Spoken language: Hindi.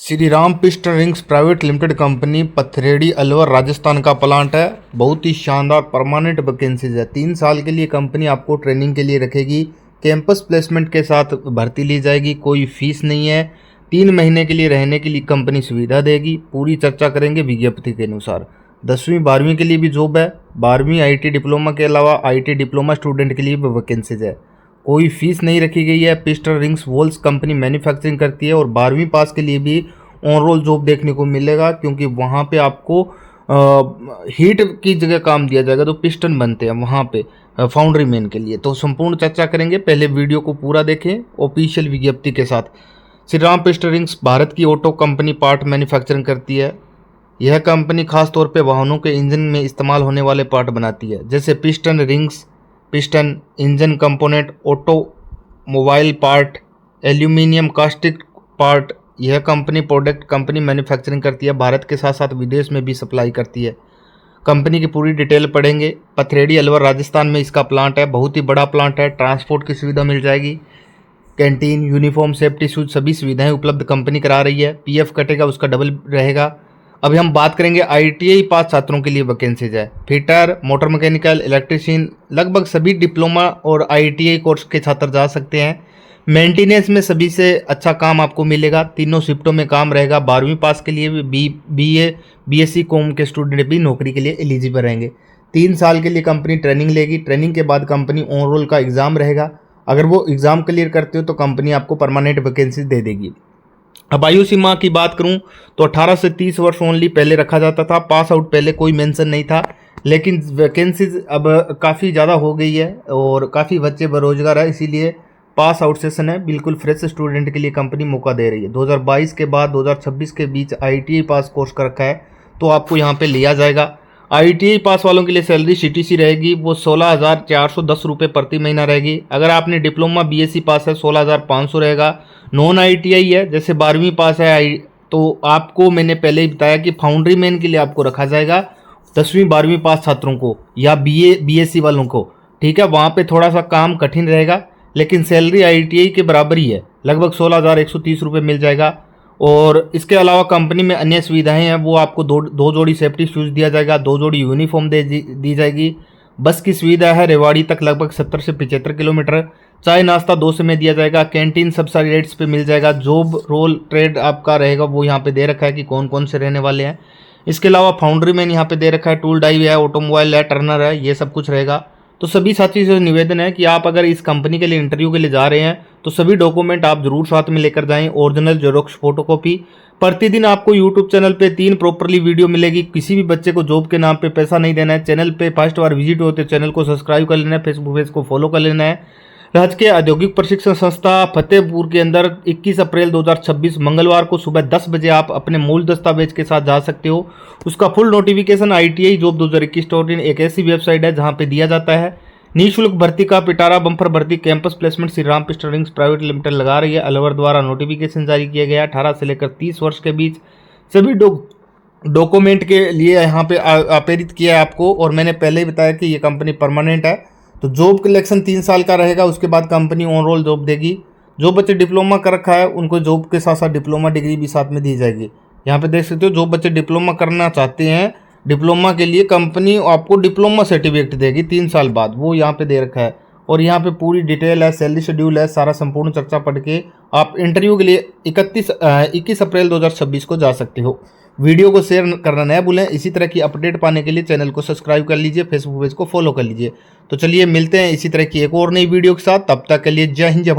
Shri Ram piston rings private limited company Pathredi Alwar Rajasthan का प्लांट है। बहुत ही शानदार परमानेंट वैकेंसीज है। 3 साल के लिए कंपनी आपको ट्रेनिंग के लिए रखेगी। कैंपस प्लेसमेंट के साथ भर्ती ली जाएगी। कोई फीस नहीं है। 3 महीने के लिए रहने के लिए कंपनी सुविधा देगी। पूरी चर्चा करेंगे विज्ञप्ति के अनुसार। 10वीं 12वीं के लिए भी जॉब है। 12वीं आईटी डिप्लोमा के अलावा आईटी डिप्लोमा स्टूडेंट के लिए भी वैकेंसीज है। कोई फीस नहीं रखी गई है। Piston rings walls company manufacturing करती है और 12वीं पास के लिए भी ऑन रोल जॉब देखने को मिलेगा, क्योंकि वहाँ पे आपको हीट की जगह काम दिया जाएगा। तो पिस्टन बनते हैं वहाँ पे फाउंड्री मैन के लिए। तो संपूर्ण चर्चा करेंगे। पहले वीडियो को पूरा देखें ऑफिशियल विज्ञप्ति के साथ। श्री राम पिस्टन रिंग्स भारत की ऑटो कंपनी पार्ट मैन्युफैक्चरिंग करती है। यह कंपनी खासतौर पे वाहनों के इंजन में इस्तेमाल होने वाले पार्ट बनाती है, जैसे piston rings, piston engine component, auto mobile part, aluminium caustic part. यह कंपनी प्रोडक्ट कंपनी मैन्युफैक्चरिंग करती है। भारत के साथ साथ विदेश में भी सप्लाई करती है। कंपनी की पूरी डिटेल पढ़ेंगे। पथरेड़ी अलवर राजस्थान में इसका प्लांट है। बहुत ही बड़ा प्लांट है। ट्रांसपोर्ट की सुविधा मिल जाएगी। कैंटीन, यूनिफॉर्म, सेफ्टी शूज सभी सुविधाएं उपलब्ध कंपनी करा रही है। पीएफ कटेगा, उसका डबल रहेगा। अभी हम बात करेंगे आईटीआई पास छात्रों के लिए वैकेंसीज है। फिटर, मोटर मैकेनिकल, इलेक्ट्रीशियन, लगभग सभी डिप्लोमा और आईटीआई कोर्स के छात्र जा सकते हैं। मेंटेनेंस में सभी से अच्छा काम आपको मिलेगा। तीनों शिफ्टों में काम रहेगा। 12वीं पास के लिए भी बीए बीएससी कॉम के स्टूडेंट भी नौकरी के लिए एलिजिबल रहेंगे। 3 साल के लिए कंपनी ट्रेनिंग लेगी। ट्रेनिंग के बाद कंपनी ऑन रोल का एग्ज़ाम रहेगा। अगर वो एग्ज़ाम क्लियर करते हो तो कंपनी आपको परमानेंट वैकेंसी दे देगी। अब आयु सीमा की बात करूं तो 18 से 30 वर्ष ओनली पहले रखा जाता था। पास आउट पहले कोई मेंशन नहीं था, लेकिन वैकेंसीज अब काफ़ी ज़्यादा हो गई है और काफ़ी बच्चे बेरोजगार है, इसीलिए पास आउट सेशन है। बिल्कुल फ्रेश स्टूडेंट के लिए कंपनी मौका दे रही है। 2022 के बाद 2026 के बीच आईटीआई पास कोर्स कर रखा है तो आपको यहाँ पे लिया जाएगा। आईटीआई पास वालों के लिए सैलरी सीटीसी रहेगी, वो 16,410 रुपये प्रति महीना रहेगी। अगर आपने डिप्लोमा बीएससी पास है 16,500 रहेगा। नॉन आईटीआई है, जैसे 12वीं पास है तो आपको मैंने पहले ही बताया कि फाउंड्री मैन के लिए आपको रखा जाएगा 10वीं 12वीं पास छात्रों को या बीएससी वालों को। ठीक है, वहाँ पे थोड़ा सा काम कठिन रहेगा, लेकिन सैलरी आईटीआई के बराबर ही है। लगभग 16,130 रुपये मिल जाएगा। और इसके अलावा कंपनी में अन्य सुविधाएं हैं। वो आपको दो जोड़ी सेफ्टी शूज़ दिया जाएगा, 2 जोड़ी यूनिफॉर्म दी जाएगी। बस की सुविधा है रेवाड़ी तक लगभग 70 से 75 किलोमीटर। चाय नाश्ता 2 समय दिया जाएगा। कैंटीन सब सारी रेट्स पे मिल जाएगा। जॉब रोल ट्रेड आपका रहेगा, वो यहाँ पे दे रखा है कि कौन कौन से रहने वाले हैं। इसके अलावा फाउंड्री मैन यहाँ पे दे रखा है, टूल डाइव है, ऑटोमोबाइल है, टर्नर है, ये सब कुछ रहेगा। तो सभी साथी से निवेदन है कि आप अगर इस कंपनी के लिए इंटरव्यू के लिए जा रहे हैं तो सभी डॉक्यूमेंट आप जरूर साथ में लेकर जाएं। Original xerox photocopy. प्रतिदिन आपको यूट्यूब चैनल पे 3 प्रॉपरली वीडियो मिलेगी। किसी भी बच्चे को जॉब के नाम पे पैसा नहीं देना है। चैनल पे फर्स्ट बार विजिट होते चैनल को सब्सक्राइब कर लेना है, फेसबुक पेज को फॉलो कर लेना है। राजकीय औद्योगिक प्रशिक्षण संस्था फतेहपुर के अंदर 21 अप्रैल 2026 मंगलवार को सुबह 10 बजे आप अपने मूल दस्तावेज के साथ जा सकते हो। उसका फुल नोटिफिकेशन आईटीआई जॉब 2021 एक ऐसी वेबसाइट है जहाँ पे दिया जाता है। निःशुल्क भर्ती का पिटारा बम्पर भर्ती campus placement Shri Ram piston rings private limited लगा रही है। अलवर द्वारा नोटिफिकेशन जारी किया गया। 18 से लेकर 30 वर्ष के बीच सभी डॉक्यूमेंट के लिए यहाँ पे प्रेरित किया है आपको। और मैंने पहले ही बताया कि ये कंपनी परमानेंट है। तो जॉब कलेक्शन 3 साल का रहेगा। उसके बाद कंपनी ऑन रोल जॉब देगी। जो बच्चे डिप्लोमा कर रखा है उनको जॉब के साथ साथ डिप्लोमा डिग्री भी साथ में दी जाएगी। यहाँ पे देख सकते हो, जो बच्चे डिप्लोमा करना चाहते हैं, डिप्लोमा के लिए कंपनी आपको डिप्लोमा सर्टिफिकेट देगी 3 साल बाद, वो यहाँ पे दे रखा है। और यहाँ पे पूरी डिटेल है, सैलरी शेड्यूल है, सारा संपूर्ण चर्चा पढ़ के आप इंटरव्यू के लिए 21 अप्रैल 2026 को जा सकते हो। वीडियो को शेयर करना न भूलें। इसी तरह की अपडेट पाने के लिए चैनल को सब्सक्राइब कर लीजिए, फेसबुक पेज को फॉलो कर लीजिए। तो चलिए मिलते हैं इसी तरह की एक और नई वीडियो के साथ। तब तक के लिए जय हिंद जय भारत।